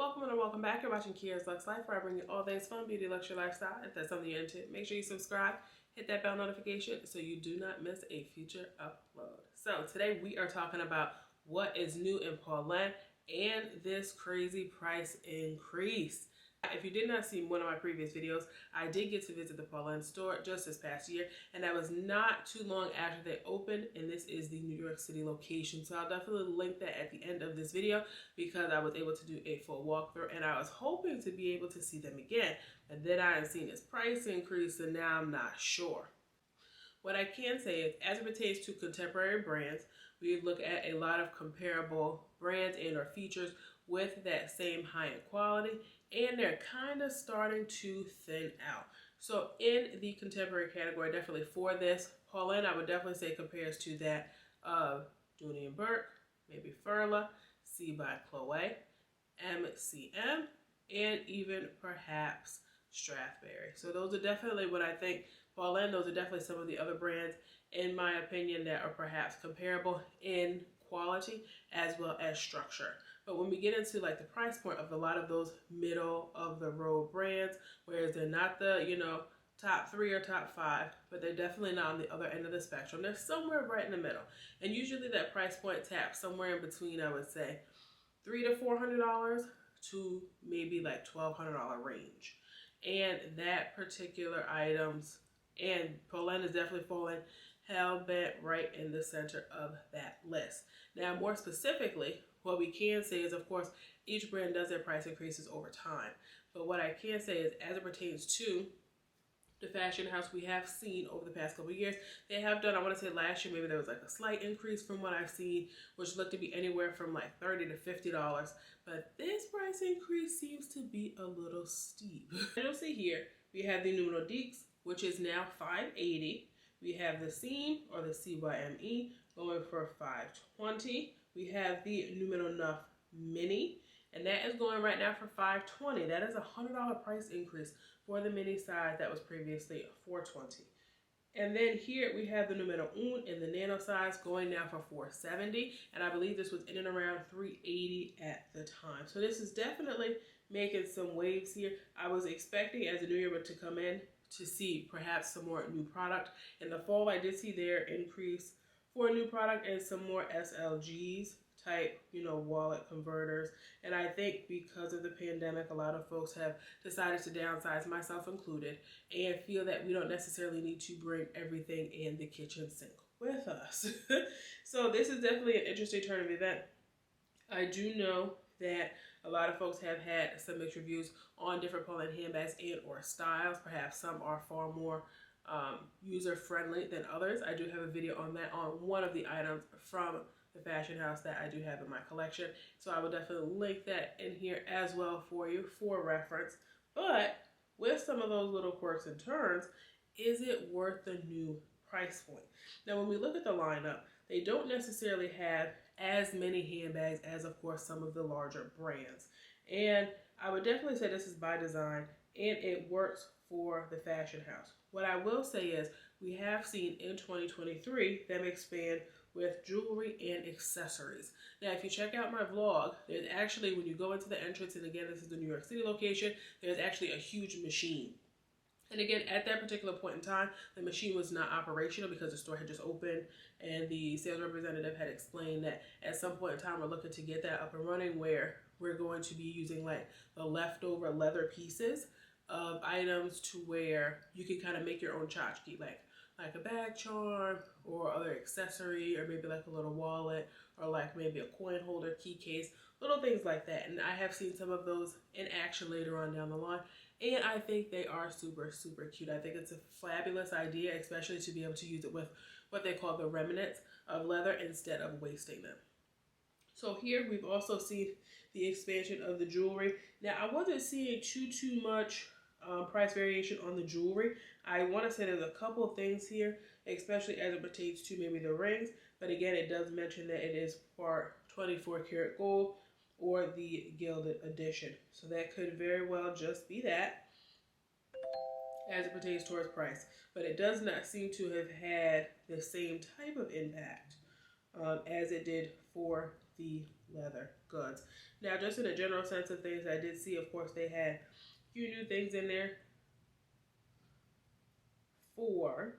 Welcome and welcome back. You're watching Kia's Luxe Life, where I bring you all things fun, beauty, luxury, lifestyle. If that's something you're into, make sure you subscribe, hit that bell notification so you do not miss a future upload. So today we are talking about what is new in Polène and this crazy price increase. If you did not see one of my previous videos, I did get to visit the Polène store just this past year, and that was not too long after they opened, and this is the New York City location. So I'll definitely link that at the end of this video because I was able to do a full walkthrough, and I was hoping to be able to see them again. And then I had seen this price increase, and now I'm not sure. What I can say is, as it pertains to contemporary brands, we look at a lot of comparable brands and or features with that same high-end quality, and they're kind of starting to thin out. So in the contemporary category, definitely for this, Polène, I would definitely say compares to that of Dooney & Burke, maybe Furla, C by Chloe, MCM, and even perhaps Strathberry. So those are definitely what I think. Polène, those are definitely some of the other brands, in my opinion, that are perhaps comparable in quality as well as structure. But when we get into like the price point of a lot of those middle of the road brands, whereas they're not the, top 3 or top 5, but they're definitely not on the other end of the spectrum. They're somewhere right in the middle. And usually that price point taps somewhere in between, I would say, $300 to $400 to maybe like $1,200 range. And that particular items, and Polène is definitely falling hell-bent right in the center of that list. Now, more specifically, what we can say is, of course, each brand does their price increases over time. But what I can say is, as it pertains to the fashion house, we have seen over the past couple of years, they have done, I want to say last year, maybe there was like a slight increase from what I've seen, which looked to be anywhere from like $30 to $50. But this price increase seems to be a little steep. And you'll see here, we have the Numero Dix, which is now $580. We have the Seam, or the CYME, going for $520. We have the Numero 9 Mini, and that is going right now for $520. That is a $100 price increase for the mini size that was previously $420. And then here we have the Numero 1 in the nano size going now for $470, and I believe this was in and around $380 at the time. So this is definitely making some waves here. I was expecting, as the new year to come in, to see perhaps some more new product. In the fall, I did see their increase for a new product and some more SLGs type, wallet converters. And I think because of the pandemic, a lot of folks have decided to downsize, myself included, and feel that we don't necessarily need to bring everything in the kitchen sink with us. So this is definitely an interesting turn of event. I do know that a lot of folks have had some mixed reviews on different Polène handbags and or styles. Perhaps some are far more user-friendly than others. I do have a video on that on one of the items from the fashion house that I do have in my collection. So I will definitely link that in here as well for you for reference. But with some of those little quirks and turns, is it worth the new price point? Now, when we look at the lineup, they don't necessarily have as many handbags as, of course, some of the larger brands. And I would definitely say this is by design, and it works for the fashion house. What I will say is we have seen in 2023 them expand with jewelry and accessories. Now, if you check out my vlog, there's actually, when you go into the entrance, and again, this is the New York City location, there's actually a huge machine. And again, at that particular point in time, the machine was not operational because the store had just opened, and the sales representative had explained that at some point in time, we're looking to get that up and running, where we're going to be using like the leftover leather pieces of items to where you can kind of make your own tchotchke, like a bag charm or other accessory, or maybe like a little wallet, or like maybe a coin holder, key case, little things like that. And I have seen some of those in action later on down the line, and I think they are super, super cute. I think it's a fabulous idea, especially to be able to use it with what they call the remnants of leather instead of wasting them. So here we've also seen the expansion of the jewelry. Now, I wasn't seeing too much price variation on the jewelry. I want to say there's a couple of things here, especially as it pertains to maybe the rings. But again, it does mention that it is part 24 karat gold or the gilded edition. So that could very well just be that as it pertains towards price. But it does not seem to have had the same type of impact as it did for the leather goods. Now, just in a general sense of things, I did see, of course, they had a few new things in there for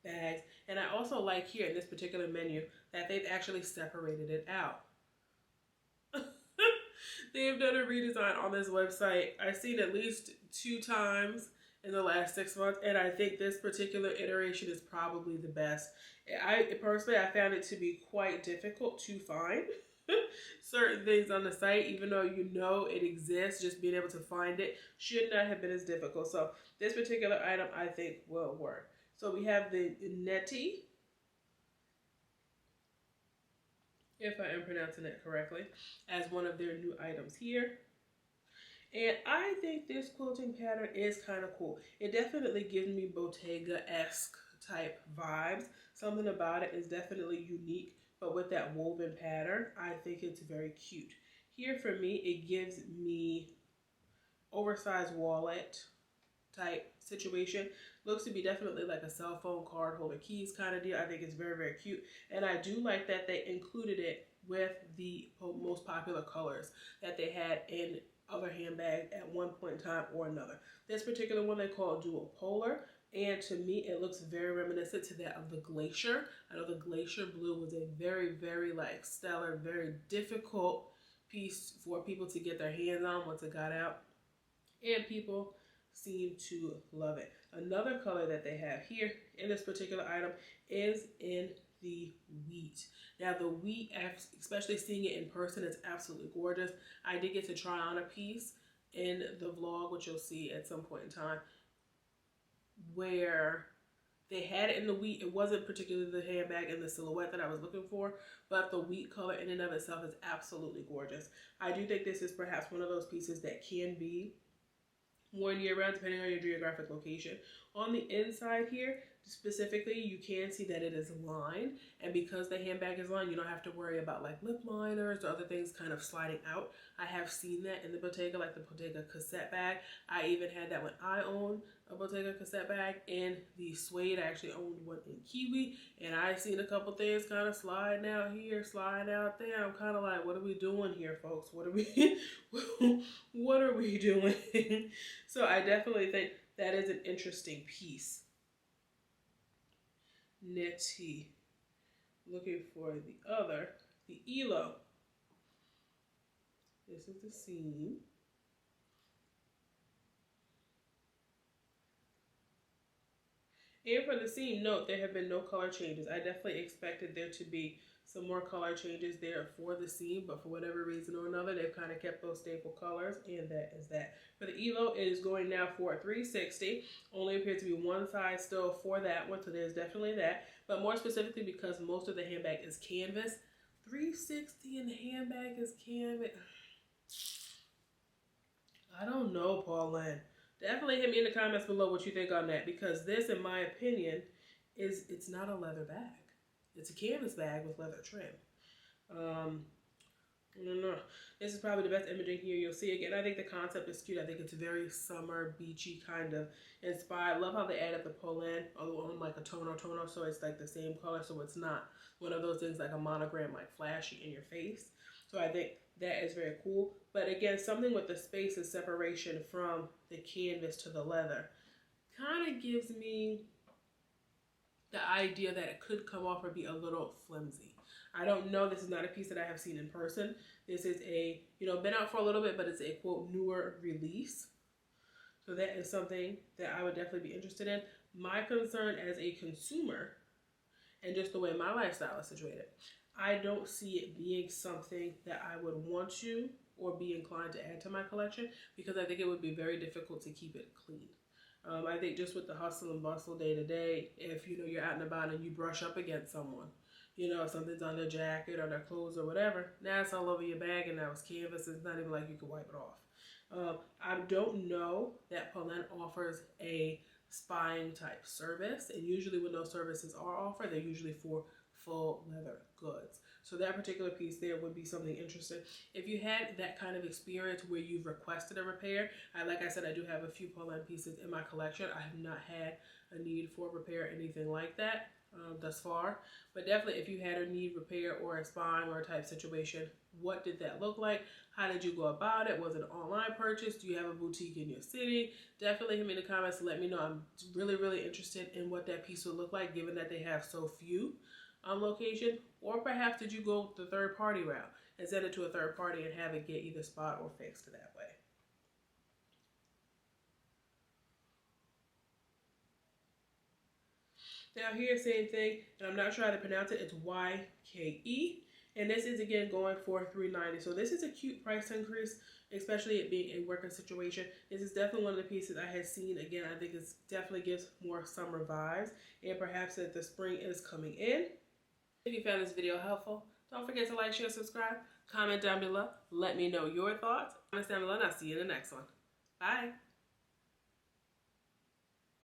bags. And I also like here in this particular menu that they've actually separated it out. They've done a redesign on this website. I've seen at least 2 times in the last 6 months, and I think this particular iteration is probably the best. I personally, I found it to be quite difficult to find certain things on the site, even though you know it exists. Just being able to find it should not have been as difficult. So this particular item, I think, will work. So we have the neti, if I am pronouncing it correctly, as one of their new items here. And I think this quilting pattern is kind of cool. It definitely gives me Bottega-esque type vibes. Something about it is definitely unique, but with that woven pattern, I think it's very cute. Here for me, it gives me oversized wallet type situation. Looks to be definitely like a cell phone card holder keys kind of deal. I think it's very, very cute. And I do like that they included it with the most popular colors that they had in other handbags at one point in time or another. This particular one they call dual polar. And to me, it looks very reminiscent to that of the Glacier. I know the Glacier blue was a very, very like stellar, very difficult piece for people to get their hands on once it got out. And people seem to love it. Another color that they have here in this particular item is in the wheat. Now the wheat, especially seeing it in person, is absolutely gorgeous. I did get to try on a piece in the vlog, which you'll see at some point in time, where they had it in the wheat. It wasn't particularly the handbag and the silhouette that I was looking for, but the wheat color in and of itself is absolutely gorgeous. I do think this is perhaps one of those pieces that can be worn year-round depending on your geographic location. On the inside here, specifically, you can see that it is lined, and because the handbag is lined, you don't have to worry about like lip liners or other things kind of sliding out. I have seen that in the Bottega, like the Bottega cassette bag. I even had that when I owned a Bottega cassette bag in the suede. I actually owned one in Kiwi, and I've seen a couple things kind of sliding out here, sliding out there. I'm kind of like, what are we doing here, folks? What are we, what are we doing? So I definitely think that is an interesting piece. Neti. Looking for the other, the Elo. This is the seam. And for the seam, note there have been no color changes. I definitely expected there to be some more color changes there for the seam, but for whatever reason or another, they've kind of kept those staple colors, and that is that. For the Elo, it is going now for $360. Only appears to be one size still for that one, so there's definitely that. But more specifically, because most of the handbag is canvas, $360 and the handbag is canvas. I don't know, Polene. Definitely hit me in the comments below what you think on that, because this, in my opinion, it's not a leather bag. It's a canvas bag with leather trim. I don't know. This is probably the best imaging here you'll see. Again, I think the concept is cute. I think it's very summer, beachy kind of inspired. Love how they added the polene on like a tono, so it's like the same color, so it's not one of those things like a monogram, like flashy in your face. So I think that is very cool. But again, something with the space and separation from the canvas to the leather kind of gives me the idea that it could come off or be a little flimsy. I don't know. This is not a piece that I have seen in person. This is a, been out for a little bit, but it's a quote newer release. So that is something that I would definitely be interested in. My concern as a consumer, and just the way my lifestyle is situated, I don't see it being something that I would want to or be inclined to add to my collection, because I think it would be very difficult to keep it clean. I think just with the hustle and bustle day to day, if you're out and about and you brush up against someone, something's on their jacket or their clothes or whatever, now it's all over your bag and now it's canvas. It's not even like you can wipe it off. I don't know that Polène offers a spying type service, and usually when those services are offered, they're usually for full leather goods. So that particular piece there would be something interesting. If you had that kind of experience where you've requested a repair, like I said, I do have a few Polène pieces in my collection. I have not had a need for repair or anything like that. thus far. But definitely if you had a need repair or a spine or a type situation, what did that look like? How did you go about it? Was it an online purchase? Do you have a boutique in your city? Definitely hit me in the comments and let me know. I'm really interested in what that piece would look like, given that they have so few on location. Or perhaps did you go the third party route and send it to a third party and have it get either spot or fixed that way? Now here, same thing, and I'm not sure how to pronounce it. It's YKE, and this is again going for $390. So this is a cute price increase, especially it being a working situation. This is definitely one of the pieces I had seen. Again, I think it definitely gives more summer vibes, and perhaps that the spring is coming in. If you found this video helpful, don't forget to like, share, subscribe, comment down below. Let me know your thoughts. Comments down below, and I'll see you in the next one. Bye.